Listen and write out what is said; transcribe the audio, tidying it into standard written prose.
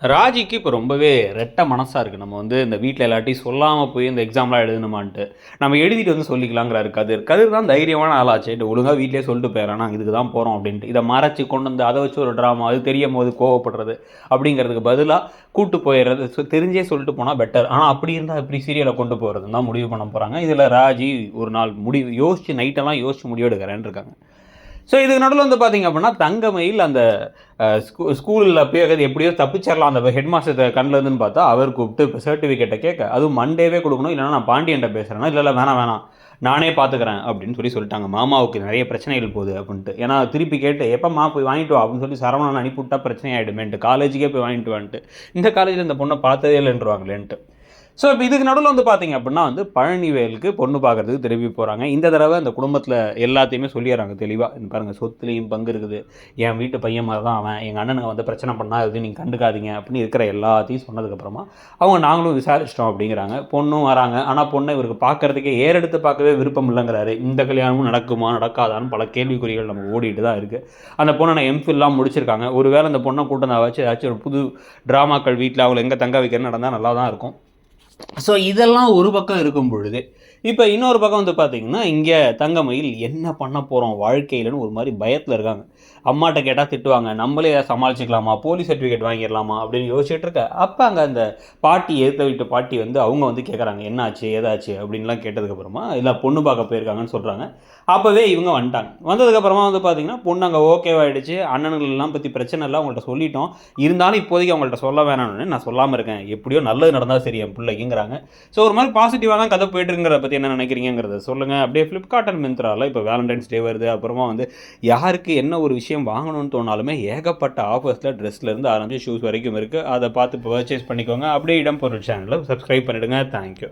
ராஜிக்கு இப்போ ரொம்பவே ரெட்ட மனசா இருக்கு. நம்ம வந்து இந்த வீட்ல எல்லார்ட்டயும் சொல்லாம போய் இந்த எக்ஸாம்லாம் எழுதணுமான்ட்டு. நம்ம எழுதிட்டு வந்து சொல்லிக்கலாங்கிறாரு கதிர். கதிர் தான் தைரியமான ஆளாச்சே. ஒழுங்கா வீட்லயே சொல்லிட்டு போயிர்றேன். நாங்க இதுக்கு தான் போறோம் அப்டின்ட்டு. இத மறைச்சு கொண்டு வந்து அத வச்சு ஒரு ட்ராமா. அது தெரியும்போது கோவப்படுறது. அப்படிங்கிறதுக்கு பதிலா கூட்டு போயிறது. தெரிஞ்சே சொல்லிட்டு போனா பெட்டர். ஆனா அப்படி இருந்தா எப்படி சீரியல கொண்டு போறதுன்னு தான் முடிவு பண்ண போறாங்க. இதுல ராஜி ஒரு நாள் முடிவு யோசிச்சு நைட்டெல்லாம் யோசிச்சு முடிவு எடுக்கிறேன்னு இருக்காங்க. ஸோ இதுக்கு நடுவில் வந்து பார்த்தீங்க அப்படின்னா தங்கமயில் அந்த ஸ்கூலில் போய் எப்படியோ தப்பிச்சிடலாம் அந்த ஹெட் மாஸ்டர் கண்ணில் இருந்துன்னு பார்த்தா அவர் கூப்பிட்டு இப்போ சர்டிஃபிகேட்டை கேட்க அதுவும் மண்டேவே கொடுக்கணும், இல்லைனா நான் பாண்டியன்ட்ட பேசுகிறேன்னா இல்லை வேணாம் வேணாம் நானே பார்த்துக்கிறேன் அப்படின்னு சொல்லிட்டாங்க. மாமாவுக்கு நிறைய பிரச்சனைகள் போகுது அப்படின்ட்டு. ஏன்னா திருப்பி கேட்டு எப்போம்மா போய் வாங்கிட்டு வா அப்படின்னு சொல்லி சரவணன் அனுப்பிவிட்டா பிரச்சனை ஆகிடுமேன்ட்டு காலேஜுக்கே போய் வாங்கிட்டு வான்ட்டு இந்த காலேஜில் இந்த பொண்ணை பார்த்ததே இல்லைன்றவாங்களேன்ட்டு. ஸோ இப்போ இதுக்கு நடுவில் வந்து பார்த்தீங்க அப்படின்னா வந்து பழனிவேலுக்கு பொண்ணு பார்க்கறதுக்கு திரும்பி போகிறாங்க. இந்த தடவை அந்த குடும்பத்தில் எல்லாத்தையுமே சொல்லிடுறாங்க தெளிவாக. பாருங்கள் சொத்துலேயும் பங்கு இருக்குது, என் வீட்டு பையன் மாதிரி தான் அவன், எங்கள் அண்ணனுங்க வந்து பிரச்சனை பண்ணால் எதுவும் நீங்கள் கண்டுக்காதீங்க அப்படின்னு இருக்கிற எல்லாத்தையும் சொன்னதுக்கப்புறமா அவங்க நாங்களும் விசாரிச்சிட்டோம் அப்படிங்கிறாங்க. பொண்ணும் வராங்க. ஆனால் பொண்ணை இவருக்கு பார்க்கறதுக்கே ஏறெடுத்து பார்க்கவே விருப்பம் இல்லைங்கிறாரு. இந்த கல்யாணமும் நடக்குமா நடக்காதான்னு பல கேள்விக்குறிகள் நம்ம ஓடிட்டு தான் இருக்குது. அந்த பொண்ணை நான் எம்ஃபில்லாம் முடிச்சிருக்காங்க. ஒருவேளை அந்த பொண்ணை கூட்டம் தான் வச்சு ஏதாச்சும் ஒரு புது ட்ராமாக்கள் வீட்டில் அவங்களை எங்கே தங்க வைக்கிறேன்னு நடந்தால் நல்லா தான் இருக்கும். ஸோ இதெல்லாம் ஒரு பக்கம் இருக்கும் பொழுது இப்போ இன்னொரு பக்கம் வந்து பார்த்தீங்கன்னா இங்கே தங்கமயில் என்ன பண்ண போகிறோம் வாழ்க்கையிலன்னு ஒரு மாதிரி பயத்தில் இருக்காங்க. அம்மாட்ட கேட்டால் திட்டுவாங்க, நம்மளே சமாளிச்சிக்கலாமா, போலீஸ் சர்டிஃபிகேட் வாங்கிடலாமா அப்படின்னு யோசிச்சுட்டு இருக்க. அப்போ அங்கே அந்த பாட்டி ஏற்ற வீட்டு பாட்டி வந்து அவங்க வந்து கேட்குறாங்க என்னாச்சு ஏதாச்சு அப்படின்லாம் கேட்டதுக்கப்புறமா இல்லை பொண்ணு பார்க்க போயிருக்காங்கன்னு சொல்கிறாங்க. அப்போவே இவங்க வந்துட்டாங்க. வந்ததுக்கப்புறமா வந்து பார்த்தீங்கன்னா பொண்ணு அங்கே ஓகேவாயிடுச்சு. அண்ணனுங்களெல்லாம் பற்றி பிரச்சனை இல்லை அவங்கள்ட்ட சொல்லிட்டோம், இருந்தாலும் இப்போதைக்கு அவங்கள்ட்ட சொல்ல வேணாம்னு நான் சொல்லாமல் இருக்கேன், எப்படியோ நல்லது நடந்தால் சரி என் பிள்ளைக்குங்கிறாங்க. ஸோ ஒரு மாதிரி பாசிட்டிவாக தான் கதை போய்ட்டுருங்கிறத பற்றி என்ன நினைக்கிறீங்கிறத சொல்லுங்கள். அப்படியே ஃப்ளிப்கார்ட் அண்ட் மிந்த்ராவில் இப்போ வேலண்டைன்ஸ் டே வருது. அப்புறமா வந்து யாருக்கு என்ன ஒரு விஷயம் வாங்கணும்னு தோணாலுமே ஏகப்பட்ட ஆஃபர்ஸில் ட்ரெஸ்லேருந்து ஆரம்பித்து ஷூஸ் வரைக்கும் இருக்குது. அதை பார்த்து பர்ச்சேஸ் பண்ணிக்கோங்க. அப்படியே இடம் பொருள் சேனலை சப்ஸ்கிரைப் பண்ணிவிடுங்க. தேங்க்யூ.